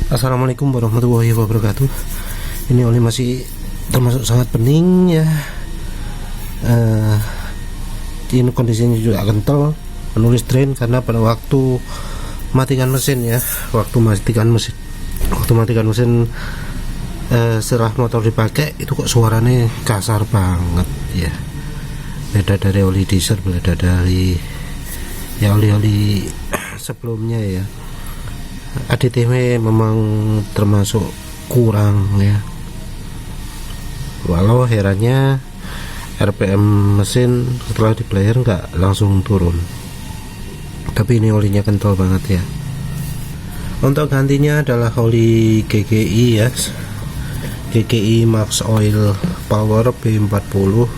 Assalamualaikum warahmatullahi wabarakatuh. Ini oli masih termasuk sangat bening ya. Ini kondisinya juga kental, menulis drain karena pada waktu matikan mesin ya. Waktu matikan mesin setelah motor dipakai itu kok suaranya kasar banget ya. Beda dari oli diesel, beda dari ya oli-oli sebelumnya ya. ADTW memang termasuk kurang ya. Walau herannya RPM mesin setelah di player nggak langsung turun, tapi ini olinya kental banget ya. Untuk gantinya adalah oli GGI ya, GGI Max Oil Power B40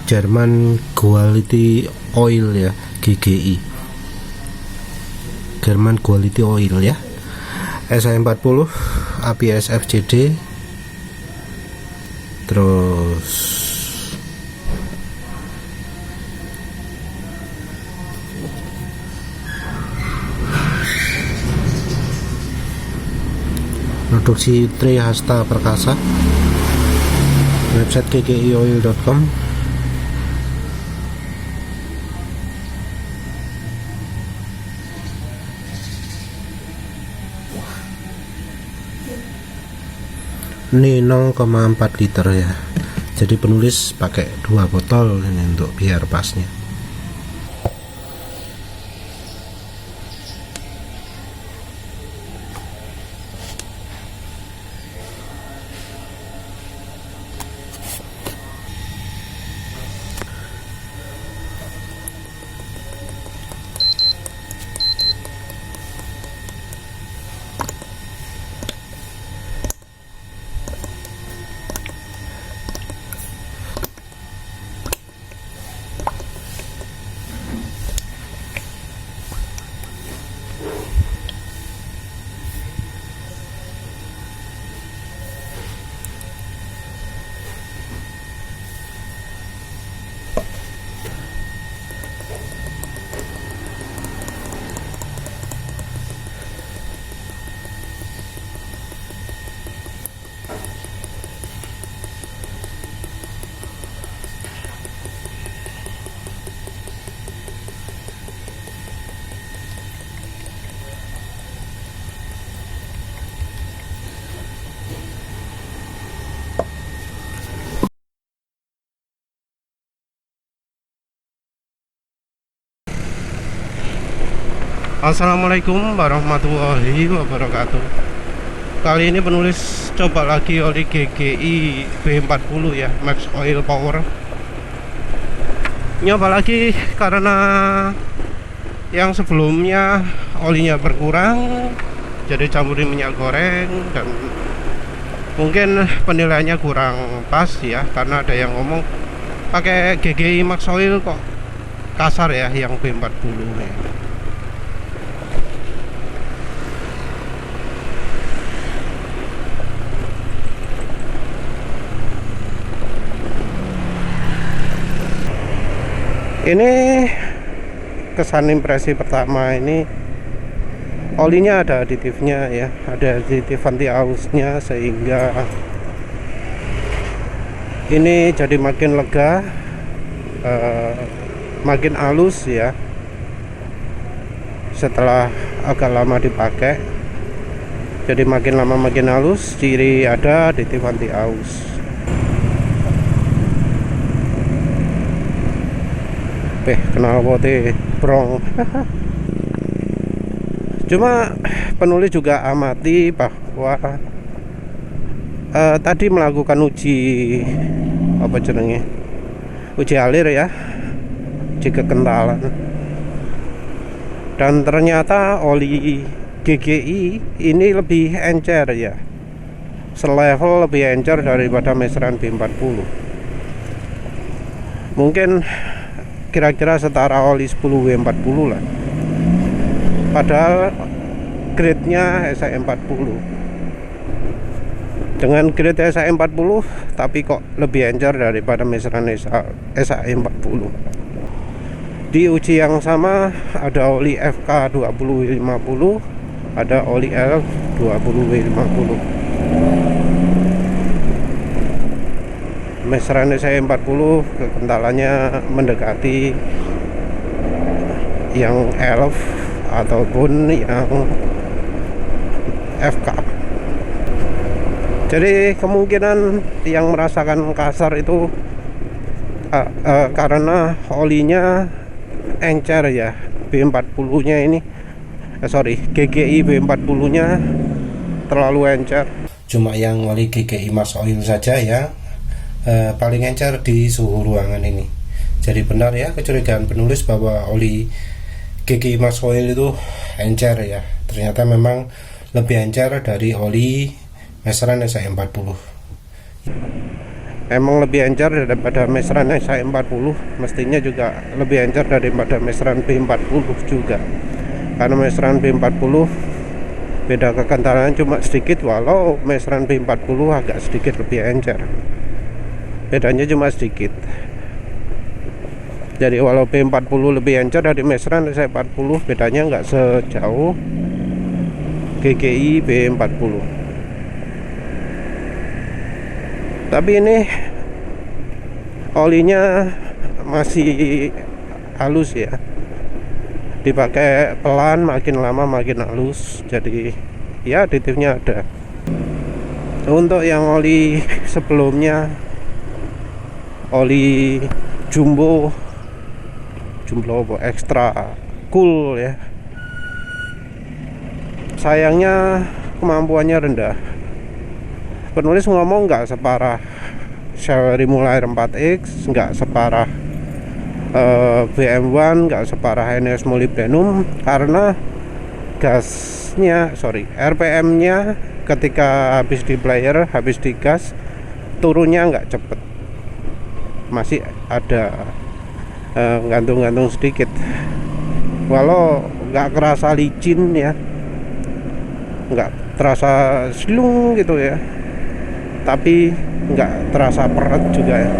German Quality Oil ya, GGI German Quality Oil ya. SA40 ABS FCD, terus produksi Trihasta Perkasa, website ggioil.com. Ini 0,4 liter ya, jadi penulis pakai 2 botol ini untuk biar pasnya. Assalamualaikum warahmatullahi wabarakatuh. Kali ini penulis coba lagi oli GGI B40 ya, Max Oil Power. Nyoba lagi karena yang sebelumnya olinya berkurang, jadi campurin minyak goreng dan mungkin penilaiannya kurang pas ya, karena ada yang ngomong pakai GGI Max Oil kok kasar ya yang B40 ya. Ini kesan impresi pertama, ini olinya ada aditifnya ya, ada aditif anti ausnya, sehingga ini jadi makin lega, makin halus ya setelah agak lama dipakai. Jadi makin lama makin halus, ciri ada aditif anti aus. Kenal bote brong. Cuma penulis juga amati bahwa tadi melakukan uji uji alir ya, uji kekentalan, dan ternyata oli GGI ini lebih encer ya, selevel lebih encer daripada meseran B40. Mungkin kira-kira setara oli 10W40 lah, padahal grade-nya SA40. Dengan grade SA40 tapi kok lebih encer daripada meseran SA40. Di uji yang sama ada oli FK2050 ada oli Elf 20W50. meseran SE40 kekentalannya mendekati yang Elf ataupun yang FK. Jadi kemungkinan yang merasakan kasar itu karena olinya encer ya, B40 nya ini GGI B40 nya terlalu encer. Cuma yang oli GGI Mas Oil saja ya paling encer di suhu ruangan ini. Jadi benar ya kecurigaan penulis bahwa oli GGI Mas Oil itu encer ya. Ternyata memang lebih encer dari oli meseran SE40. Emang lebih encer daripada meseran SE40, mestinya juga lebih encer daripada meseran B40 juga. Karena meseran B40 beda kekentalan cuma sedikit, walau meseran B40 agak sedikit lebih encer. Bedanya cuma sedikit. Jadi walau B40 lebih encer dari meseran SE40, bedanya nggak sejauh GGI B40. Tapi ini olinya masih halus ya, dipakai pelan, makin lama makin halus. Jadi ya aditifnya ada. Untuk yang oli sebelumnya, oli jumbo extra cool ya, sayangnya kemampuannya rendah. Penulis ngomong nggak separah Chevrolet Mulai 4X, nggak separah BM1, nggak separah NS Molybdenum, karena RPM nya ketika habis di player, habis di gas, turunnya nggak cepet, masih ada gantung-gantung sedikit. Walau nggak kerasa licin ya, nggak terasa slung gitu ya, tapi nggak terasa peret juga ya.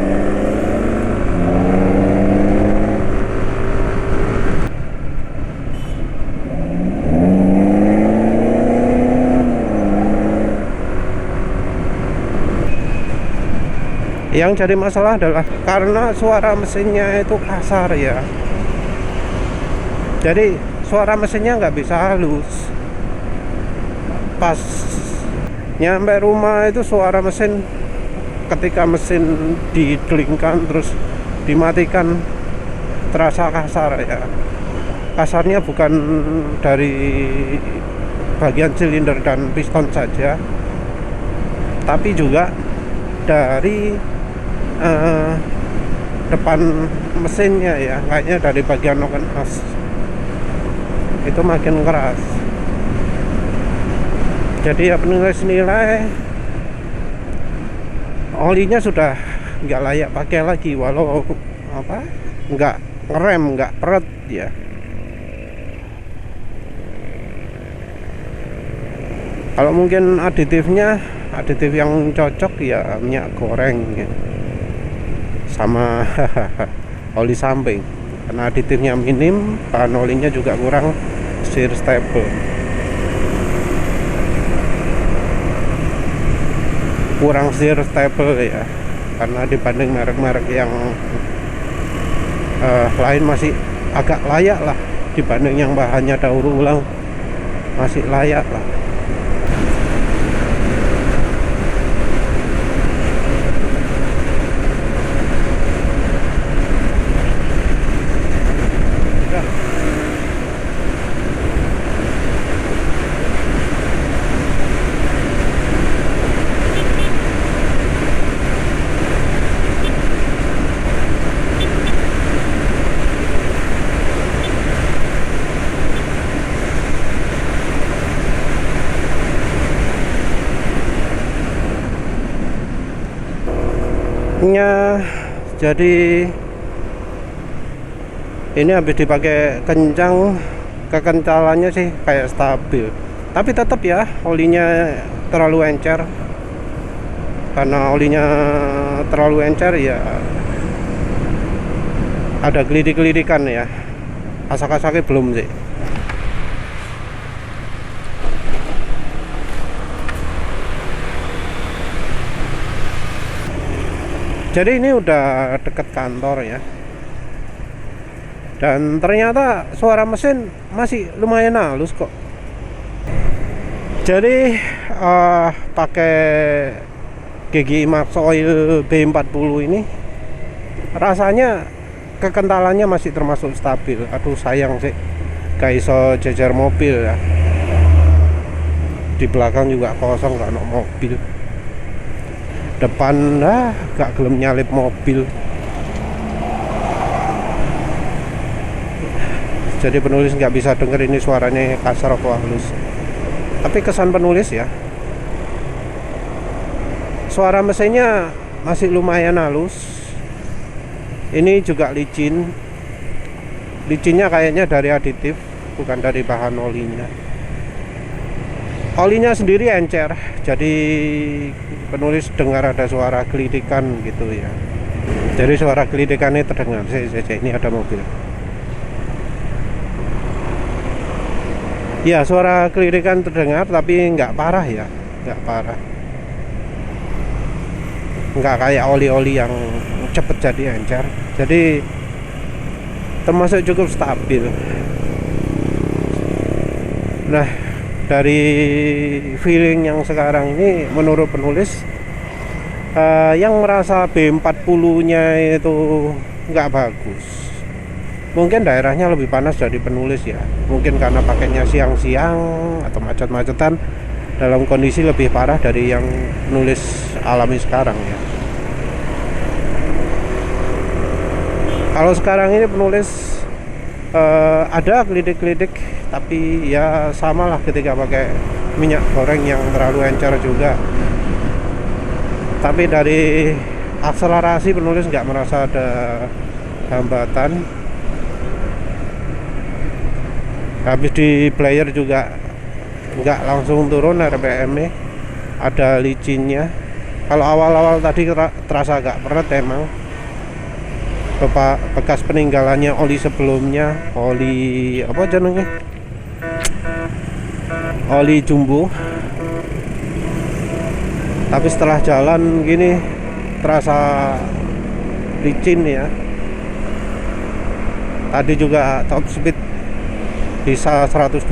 Yang jadi masalah adalah karena suara mesinnya itu kasar ya, jadi suara mesinnya nggak bisa halus. Pas nyampe rumah itu suara mesin, ketika mesin dikelingkan terus dimatikan, terasa kasar ya. Kasarnya bukan dari bagian silinder dan piston saja, tapi juga dari depan mesinnya ya, kayaknya dari bagian noken as itu makin keras. Jadi ya penulis nilai olinya sudah nggak layak pakai lagi, walau nggak ngerem, nggak peret ya. Kalau mungkin aditif yang cocok ya minyak goreng ya, sama oli samping, karena aditifnya minim, bahan olinya juga kurang shear stable, ya, karena dibanding merek-merek yang lain masih agak layak lah, dibanding yang bahannya daur ulang masih layak lah. Jadi ini habis dipakai kencang, kekentalannya sih kayak stabil, tapi tetap ya olinya terlalu encer. Karena olinya terlalu encer ya ada gelidik-gelidikan ya. Asak-asaknya belum sih. Jadi ini udah deket kantor ya, dan ternyata suara mesin masih lumayan halus kok. Jadi pakai GGI Max Oil B40 ini rasanya kekentalannya masih termasuk stabil. Aduh sayang sih gak iso jejer mobil ya. Di belakang juga kosong, gak ada mobil. Depan gak gelem nyalip mobil. Jadi penulis nggak bisa denger ini suaranya kasar atau halus. Tapi kesan penulis ya, suara mesinnya masih lumayan halus. Ini juga licin. Licinnya kayaknya dari aditif, bukan dari bahan olinya. Olinya sendiri encer, jadi penulis dengar ada suara gelidikan gitu ya. Jadi suara gelidikannya terdengar. Ini ada mobil. Ya, suara gelidikan terdengar, tapi nggak parah ya, nggak parah. Nggak kayak oli-oli yang cepet jadi encer. Jadi termasuk cukup stabil. Nah, dari feeling yang sekarang ini menurut penulis yang merasa B40 nya itu nggak bagus. Mungkin daerahnya lebih panas dari penulis ya, mungkin karena pakainya siang-siang atau macet-macetan, dalam kondisi lebih parah dari yang penulis alami sekarang ya. Kalau sekarang ini penulis ada gelidik-gelidik, tapi ya samalah ketika pakai minyak goreng yang terlalu encer juga. Tapi dari akselerasi penulis nggak merasa ada hambatan. Habis di player juga nggak langsung turun RPM-nya, ada licinnya. Kalau awal-awal tadi terasa agak berat emang, bekas peninggalannya oli sebelumnya, oli apa jenenge, oli jumbo. Tapi setelah jalan gini terasa licin ya. Tadi juga top speed bisa 112,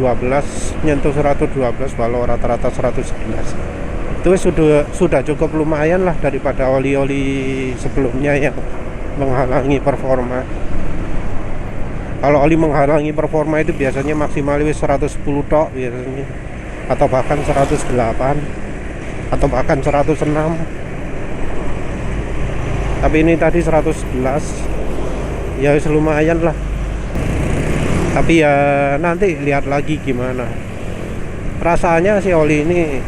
nyentuh 112 walau rata-rata 111. Itu sudah cukup lumayan lah daripada oli-oli sebelumnya yang menghalangi performa. Kalau oli menghalangi performa itu biasanya maksimal 110 tok biasanya, atau bahkan 108, atau bahkan 106. Tapi ini tadi 111, ya lumayan lah. Tapi ya nanti lihat lagi gimana. Rasanya si oli ini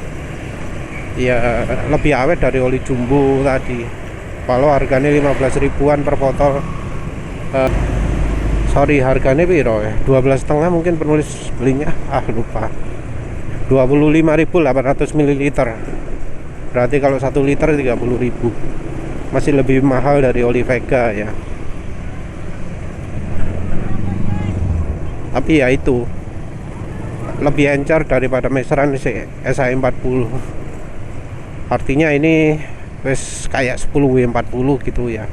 ya lebih awet dari oli jumbo tadi. Kalau harganya 15 ribuan per botol, harganya piro ya, 12,5 mungkin penulis belinya, lupa, 25.800 ml. Berarti kalau 1 liter 30.000, masih lebih mahal dari oli Vega ya. Tapi ya itu lebih encer daripada meseran SI40. Artinya ini wes kayak 10W40 gitu ya,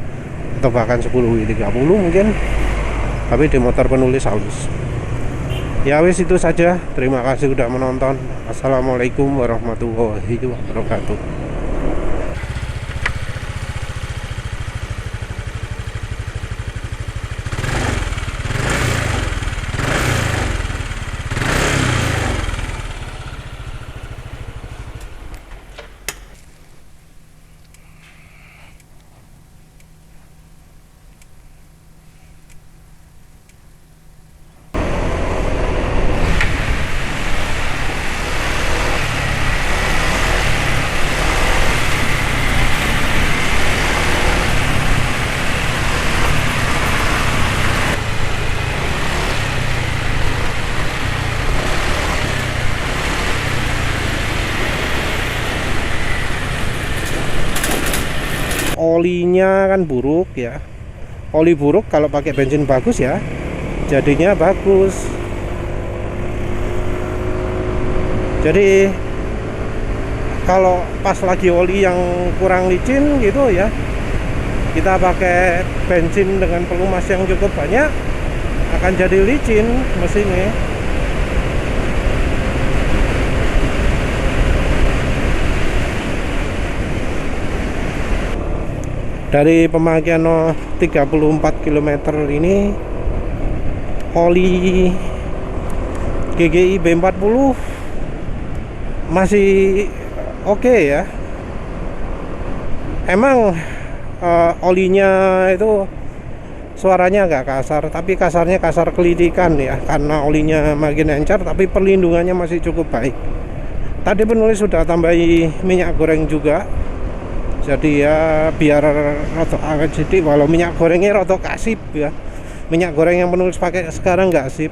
atau bahkan 10W30 mungkin, tapi di motor penulis halus. Ya wes itu saja, terima kasih sudah menonton. Assalamualaikum warahmatullahi wabarakatuh. Olinya kan buruk ya. Oli buruk kalau pakai bensin bagus ya jadinya bagus. Jadi kalau pas lagi oli yang kurang licin gitu ya, kita pakai bensin dengan pelumas yang cukup banyak, akan jadi licin mesinnya. Dari pemakaian 34 km ini, oli GGI B40 masih oke ya. Emang olinya itu suaranya agak kasar, tapi kasarnya kasar kelitikan ya, karena olinya makin encer, tapi perlindungannya masih cukup baik. Tadi penulis sudah tambahi minyak goreng juga, jadi ya biar rotok awet sedikit, walau minyak gorengnya rotok kasip ya. Minyak goreng yang penulis pakai sekarang nggak sip.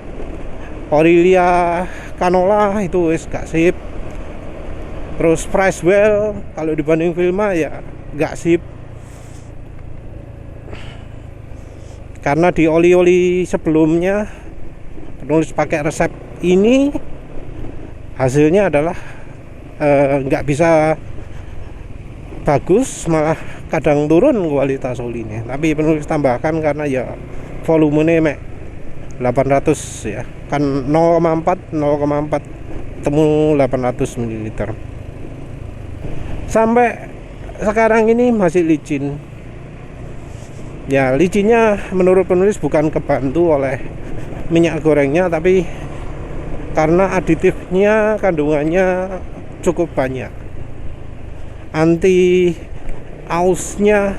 Aurelia canola itu wis gak sip. Terus Pricewell kalau dibanding Vilma ya gak sip. Karena di oli-oli sebelumnya penulis pakai resep ini, hasilnya adalah nggak bisa bagus, malah kadang turun kualitas olinya. Tapi penulis tambahkan karena ya volumenya mek 800 ya, kan 0,4 temu 800 ml. Sampai sekarang ini masih licin. Ya, licinnya menurut penulis bukan kebantu oleh minyak gorengnya, tapi karena aditifnya kandungannya cukup banyak. Anti ausnya,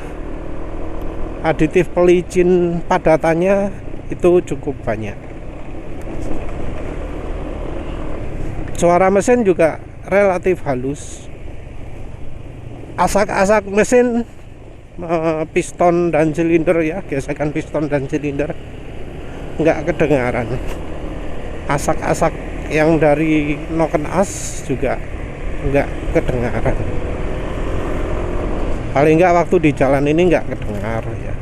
aditif pelicin padatannya itu cukup banyak. Suara mesin juga relatif halus. Asak-asak mesin, piston dan silinder ya, gesekan piston dan silinder nggak kedengaran. Asak-asak yang dari noken as juga nggak kedengaran. Paling nggak waktu di jalan ini nggak kedengar ya.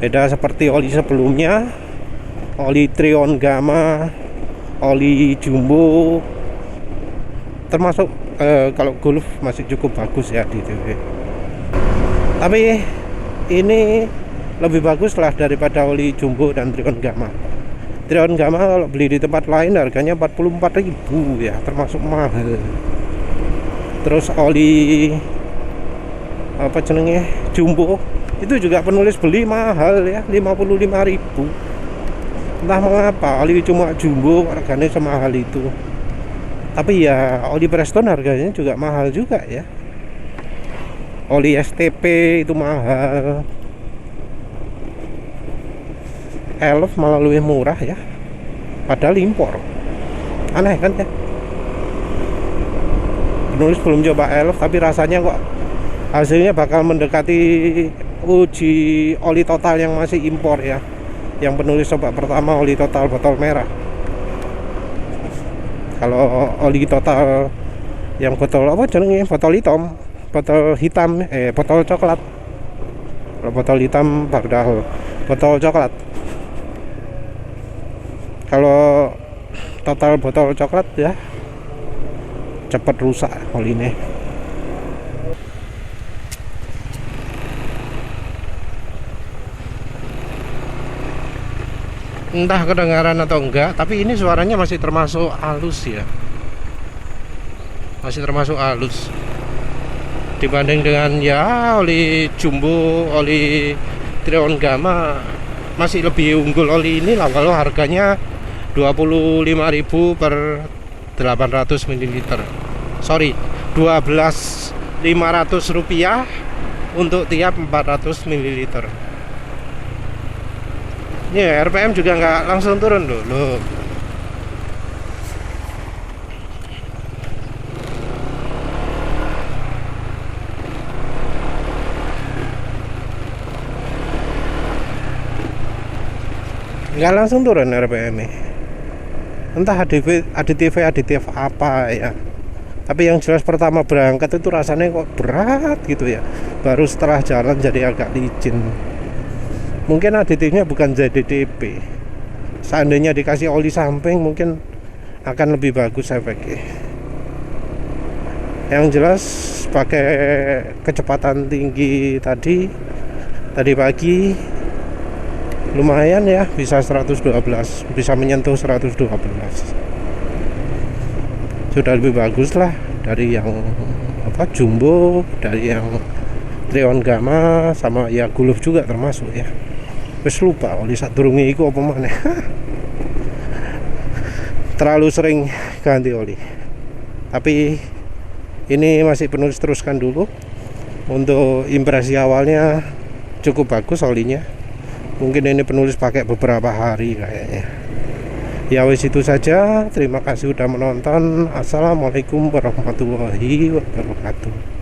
Beda seperti oli sebelumnya, oli Trion Gamma, oli Jumbo, termasuk kalau Golf masih cukup bagus ya di TV. Tapi ini lebih bagus lah daripada oli Jumbo dan Trion Gamma. Trion Gamma kalau beli di tempat lain harganya 44.000 ya, termasuk mahal. Terus oli apa jenenge Jumbo itu juga penulis beli mahal ya, 55.000. Entah mengapa oli cuma Jumbo harganya semahal itu. Tapi ya oli Preston harganya juga mahal juga ya. Oli STP itu mahal. Elf malah lebih murah ya, padahal impor. Aneh kan ya. Penulis belum coba Elf, tapi rasanya kok hasilnya bakal mendekati uji oli total yang masih impor ya. Yang penulis coba pertama oli total botol merah. Kalau oli total yang botol apa jenenge, botol hitam, botol coklat. Kalau botol hitam padahal botol coklat. Kalau total botol coklat ya cepat rusak olinya. Entah kedengaran atau enggak, tapi ini suaranya masih termasuk halus ya, masih termasuk halus dibanding dengan ya oli Jumbo, oli Trion Gamma. Masih lebih unggul oli ini lah, kalau harganya 25.000 per 800 ml. Sorry, 12.500 rupiah untuk tiap 400 ml. Ini RPM juga nggak langsung turun loh. Nggak langsung turun RPM -nya. Entah aditif apa ya. Tapi yang jelas pertama berangkat itu rasanya kok berat gitu ya. Baru setelah jalan jadi agak licin. Mungkin aditifnya bukan ZDTP. Seandainya dikasih oli samping mungkin akan lebih bagus efeknya. Yang jelas pakai kecepatan tinggi tadi tadi pagi lumayan ya, bisa 112, bisa menyentuh 112. Sudah lebih bagus lah dari yang jumbo, dari yang Trion Gamma, sama ya Gulf juga termasuk ya. Wis lupa oli sadurunge iku apa maneh. Terlalu sering ganti oli. Tapi ini masih penulis teruskan dulu. Untuk impresi awalnya cukup bagus olinya. Mungkin ini penulis pakai beberapa hari kayaknya. Ya wis itu saja. Terima kasih sudah menonton. Assalamualaikum warahmatullahi wabarakatuh.